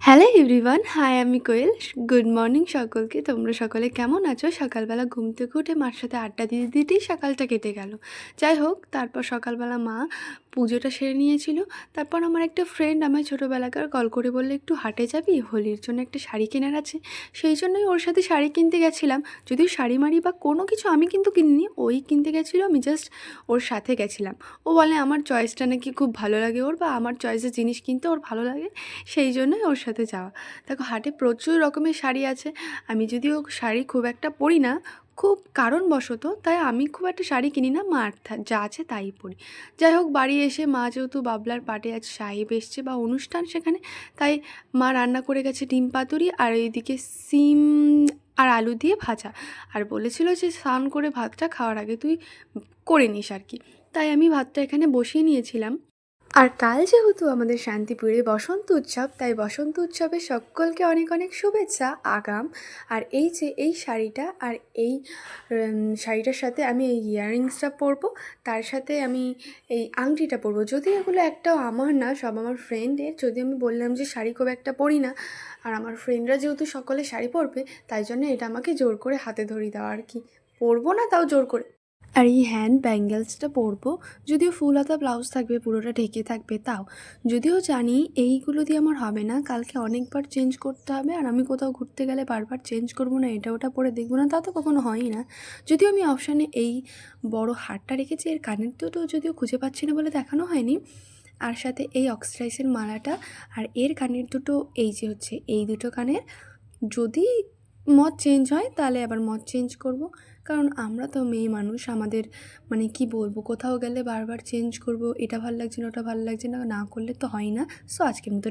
Hello everyone, high আমি কোয়েল। Good morning সকলকে। তোমরা সকলে কেমন আছো? সকালবেলা ঘুম থেকে উঠে মার সাথে আড্ডা দিতে দিতেই সকালটা কেটে গেল। যাই হোক, তারপর সকালবেলা মা পুজোটা সেরে নিয়েছিল। তারপর আমার একটা ফ্রেন্ড আমায় ছোটোবেলাকার কল করে বললে, একটু হাটে যাবি, হোলির জন্য একটা শাড়ি কেনার আছে। সেই জন্যই ওর সাথে শাড়ি কিনতে গেছিলাম। যদিও শাড়ি মাড়ি বা কোনো কিছু আমি কিন্তু কিনিনি, ওই কিনতে গেছিলো, আমি জাস্ট ওর সাথে গেছিলাম। ও বলে আমার চয়েসটা নাকি খুব ভালো লাগে ওর, বা আমার চয়েসের জিনিস কিনতে ওর ভালো লাগে, সেই জন্যই ওর সাথে যাওয়া। দেখো, হাটে প্রচুর রকমের শাড়ি আছে। আমি যদিও শাড়ি খুব একটা পরি না, খুব কারণবশত, তাই আমি খুব একটা শাড়ি কিনি না, মা যা আছে তাই পরি। যাই হোক, বাড়ি এসে মা যেহেতু বাবলার পাটে আজ সাহেব এসছে বা অনুষ্ঠান সেখানে, তাই মা রান্না করে গেছে ডিম পাতুরি, আর এইদিকে সিম আর আলু দিয়ে ভাজা। আর বলেছিল যে স্নান করে ভাতটা খাওয়ার আগে তুই করে নিস আর কি। তাই আমি ভাতটা এখানে বসিয়ে নিয়েছিলাম। আর কাল যেহেতু আমাদের শান্তিপুরে বসন্ত উৎসব, তাই বসন্ত উৎসবে সকলকে অনেক অনেক শুভেচ্ছা আগাম। আর এই যে এই শাড়িটা, আর এই শাড়িটার সাথে আমি এই ইয়াররিংসটা পরবো, তার সাথে আমি এই আংটিটা পরবো। যদি এগুলো একটাও আমার না, সব আমার ফ্রেন্ডের। যদি আমি বললাম যে শাড়ি খুব একটা পরি না, আর আমার ফ্রেন্ডরা যেহেতু সকলে শাড়ি পরবে, তাই জন্য এটা আমাকে জোর করে হাতে ধরিয়ে দেওয়া আর কি। পরবো না, তাও জোর করে। আর এই হ্যান্ড ব্যাঙ্গেলসটা পরবো, যদিও ফুল হাতা ব্লাউজ থাকবে, পুরোটা ঢেকে থাকবে, তাও যদিও জানি এইগুলো দিয়ে আমার হবে না, কালকে অনেকবার চেঞ্জ করতে হবে। আর আমি কোথাও ঘুরতে গেলে বারবার চেঞ্জ করবো না, এটা ওটা পরে দেখবো না, তা তো কখনো হয়ই না। যদিও আমি অপশানে এই বড় হারটা রেখেছি, এর কানের দুটো যদিও খুঁজে পাচ্ছি না বলে দেখানো হয়নি, আর সাথে এই অক্সিডাইজের মালাটা, আর এর কানের দুটো এই যে হচ্ছে এই দুটো কানের। যদি মত চেঞ্জ হয় তাহলে আবার মত চেঞ্জ করব, কারণ আমরা তো মেয়ে মানুষ, আমাদের মানে কি বলবো, কোথাও গেলে বারবার চেঞ্জ করব, এটা ভালো লাগছে না ওটা ভালো লাগছে না, না করলে তো হয় না। সো আজকের মতো